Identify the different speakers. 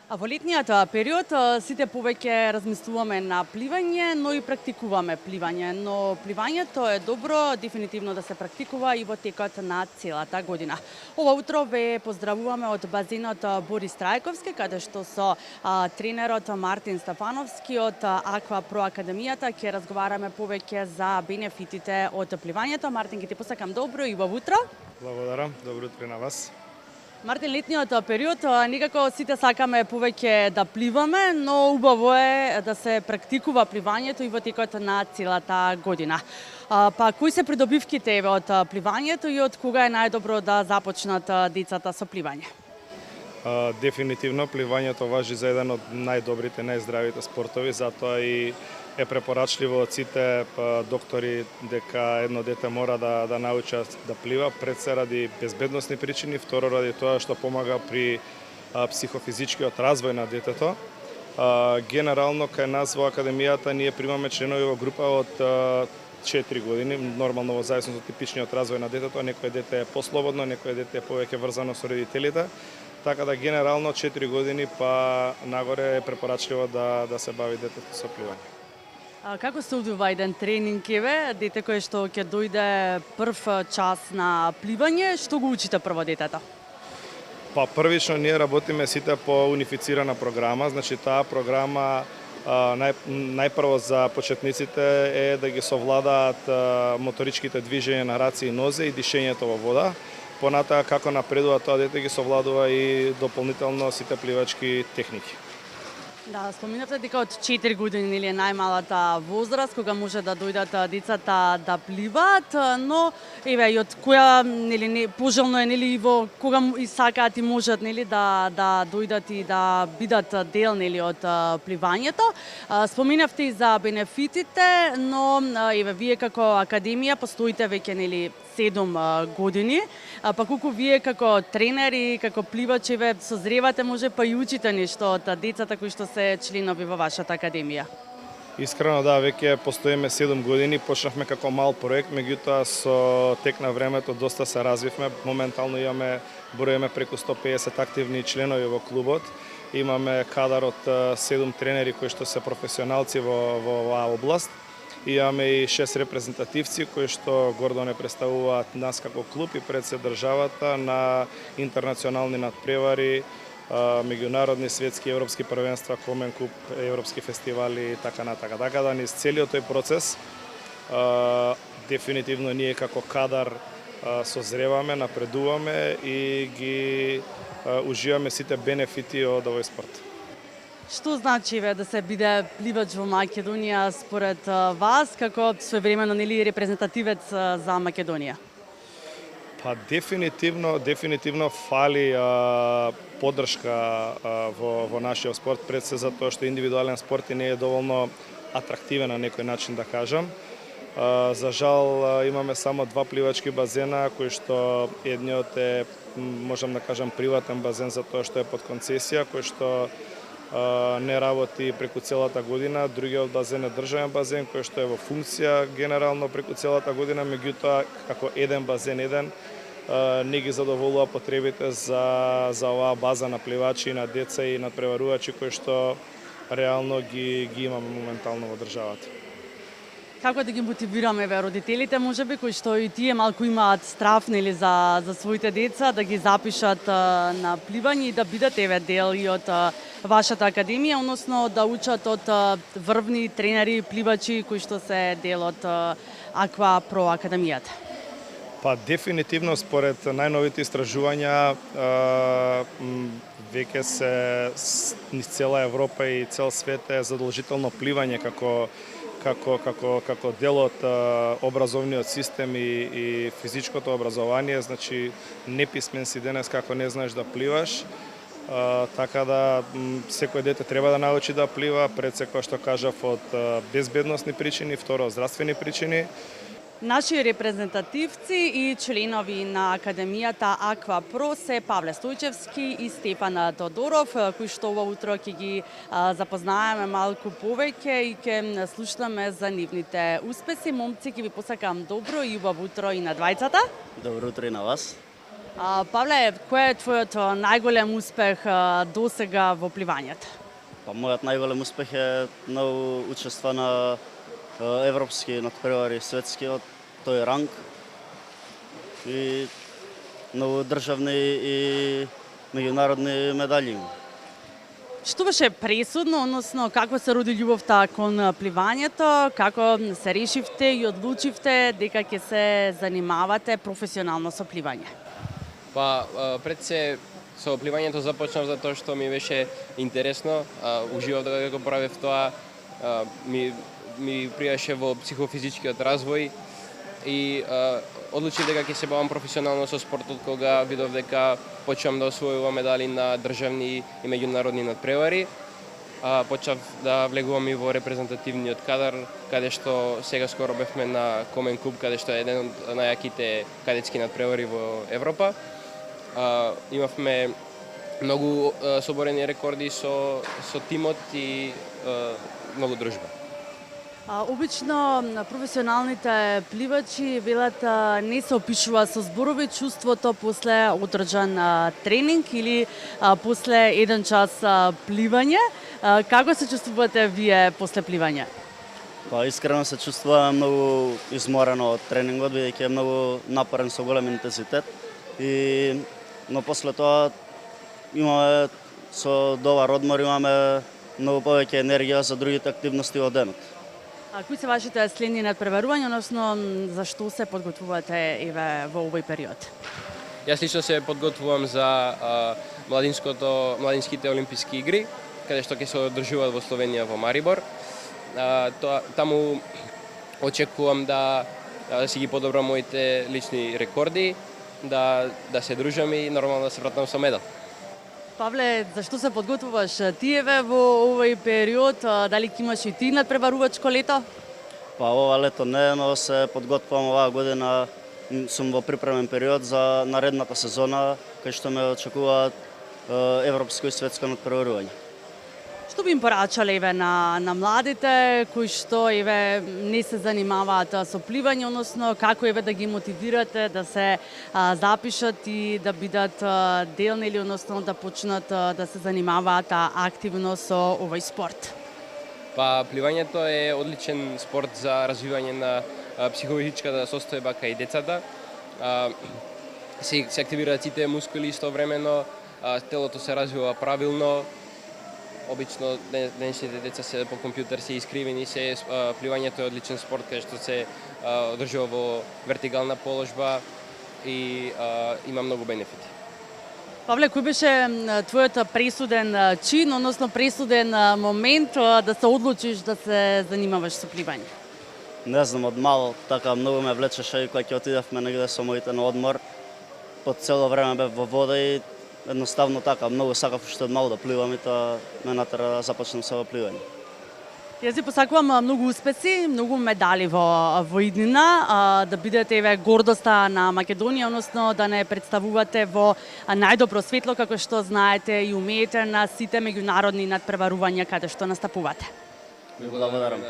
Speaker 1: А во летниот период сите повеќе размислуваме на пливање, но и практикуваме пливање. Но пливањето е добро дефинитивно да се практикува и во текот на целата година. Ова утро ве поздравуваме од базенот Борис Трајковски, каде што со тренерот Мартин Стефановски од Аква Про Академијата ќе разговараме повеќе за бенефитите од пливањето. Мартин, ќе ти посакам добро и во утро.
Speaker 2: Благодарам, добро утро на вас.
Speaker 1: Мартин, летниот период, никако сите сакаме повеќе да пливаме, но убаво е да се практикува пливањето и во текот на целата година. Па кои се придобивките од пливањето и од кога е најдобро да започнат децата со пливање?
Speaker 2: Дефинитивно пливањето важи за еден од најдобрите, најздравите спортови, затоа и е препорачливо од сите доктори дека едно дете мора да научи да плива, пред се ради безбедносни причини, второ ради тоа што помага при психофизичкиот развој на детето. Генерално кај нас во академијата ние примаме членови во група од 4 години, нормално во зависност од типичниот развој на детето, некој дете е послободно, некој дете е повеќе врзано со родителите. Така да генерално 4 години па нагоре е препорачливо да се бави детето со пливање.
Speaker 1: Како се одвива еден тренинг еве, дете кое што ќе дојде прв час на пливање, што го учите прво детето?
Speaker 2: Па првично ние работиме сите по унифицирана програма, значи таа програма најпрво за почетниците е да ги совладаат моторичките движења на раце и нозе и дишењето во вода. Понатака како напредува тоа дете ги совладува и дополнително сите пливачки техники.
Speaker 1: Да, споминавте дека од 4 години или е најмалата возраст кога може да дојдат децата да пливаат, но еве и од која нели пожелно е нели и во кога и сакаат и можат нели да дојдат и да бидат дел нели од пливањето. Споминавте и за бенефитите, но еве вие како академија постоите веќе нели 7 години, па колку вие како тренери, како пливачи ве созревате, може па и учите нешто од децата кои што се членови во вашата академија?
Speaker 2: Искрено да, веќе постоиме 7 години, почнавме како мал проект, меѓутоа со тек на времето доста се развивме. Моментално броиме преку 150 активни членови во клубот. Имаме кадар од 7 тренери кои што се професионалци во оваа област. Имаме и 6 репрезентативци кои што гордо не представуваат нас како клуб и пред се државата на интернационални надпревари, меѓународни, светски, европски првенства, Комен куп, европски фестивали и така натака. Така да низ целиот тој процес дефинитивно ние како кадар созреваме, напредуваме и ги уживаме сите бенефити од овој спорт.
Speaker 1: Што значи да се биде пливач во Македонија според вас, како своевремено нели репрезентативец за Македонија?
Speaker 2: Па дефинитивно фали поддршка во нашиот спорт, пред се затоа што индивидуален спорт и не е доволно атрактивен на некој начин да кажам. За жал имаме само 2 пливачки базена кои што едниот е можам да кажам приватен базен затоа што е под концесија, кој што не работи преку целата година, другиот базен е државен базен кој што е во функција генерално преку целата година, меѓутоа како еден базен не ги задоволува потребите за оваа база на пливачи, на деца и надпреварувачи кои што реално ги имаме моментално во државата.
Speaker 1: Како да ги мотивираме родителите, можеби, кои што и тие малку имаат страф нели за своите деца да ги запишат на пливање и да бидат дел и од вашата академија, односно да учат од врвни тренери, пливачи кои што се дел од Аква Про Академијата?
Speaker 2: Па дефинитивно според најновите истражувања веќе се низ цела Европа и цел свет е задолжително пливање како дел од образовниот систем и физичкото образование, значи неписмен си денес како не знаеш да пливаш, така да секој дете треба да научи да плива, пред се, кој што кажав, од безбедносни причини, второ, здравствени причини.
Speaker 1: Наши репрезентативци и членови на Академијата Аква Про се Павле Стојчевски и Стефан Тодоров, кои што ова утро ќе ги запознаеме малку повеќе и ќе слушнеме за нивните успеси. Момци, ќе ви посакам добро и убаво утро и на двајцата.
Speaker 3: Добро утро и на вас.
Speaker 1: Павле, кој е твојот најголем успех досега во пливањето?
Speaker 3: Па мојот најголем успех е многу учества на европски надпревари, светскиот, тој ранг и многу државни и меѓународни медали.
Speaker 1: Што беше пресудно, односно како се роди љубовта кон пливањето, како се решивте и одлучивте дека ќе се занимавате професионално со пливање?
Speaker 4: Па, пред се со пливањето започнав затоа што ми беше интересно, уживав да го правев тоа, ми пријаше во психофизичкиот развој и одлучив дека ќе се бавам професионално со спортот кога видов дека почнам да освојувам медали на државни и меѓународни надпревари. Почнав да влегувам и во репрезентативниот кадар, каде што сега скоро бевме на Комен Куб, каде што е еден од најаките кадетски надпревари во Европа. Имавме многу соборени рекорди со тимот и многу дружба.
Speaker 1: Обично професионалните пливачи велат не се опишува со зборови чувството после одржан тренинг или после еден час пливање. Како се чувствувате вие после пливање?
Speaker 3: Па искрено се чувствувам многу изморено од тренингот, бидејќи е многу напорен со голем интензитет. Но после тоа имаме со добар одмор, имаме многу повеќе енергија за другите активности во денот.
Speaker 1: Кои се вашите следни надпреварувања, односно зашто се подготвувате еве во овој период?
Speaker 4: Јас лично се подготвувам за младинските олимписки игри, каде што ќе се одржуваат во Словенија во Марибор. Таму очекувам да си ги подобрам моите лични рекорди, да се дружам и нормално да се вратам со медал.
Speaker 1: Павле, зашто се подготвуваш тиеве во овој период? Дали ќе имаш и ти надпреварувачко лето?
Speaker 3: Па ова лето не, но се подготвувам оваа година, сум во припремен период за наредната сезона, кај што ме очекуваат европско и светско надпреварување.
Speaker 1: Што би им порачале еве на младите кои што еве не се занимаваат со пливање, односно како еве да ги мотивирате да се запишат и да бидат делни или односно да почнат да се занимаваат активно со овој спорт?
Speaker 4: Па пливањето е одличен спорт за развивање на психофизичката состојба кај децата. Се активираат сите мускули истовремено, телото се развива правилно. Обично денешните деца се по компјутер се искривени, пливањето е одличен спорт кај што се одржува во вертикална положба и има многу бенефити.
Speaker 1: Павле, кој беше твојот пресуден чин, односно пресуден момент да се одлучиш да се занимаваш со пливање?
Speaker 3: Не знам, од мал така многу ме влечеше и кога ќе отидевме негде со моите на одмор, по цело време бев во вода и едноставно така, многу сакав уште од мал да пливам и тоа ме натера да започнам со пливање.
Speaker 1: Јас ви посакувам многу успеси, многу медали во иднина, да бидете еве гордоста на Македонија, односно да не представувате во најдобро светло како што знаете и умеете на сите меѓународни надпреварувања каде што настапувате.
Speaker 3: Благодарам.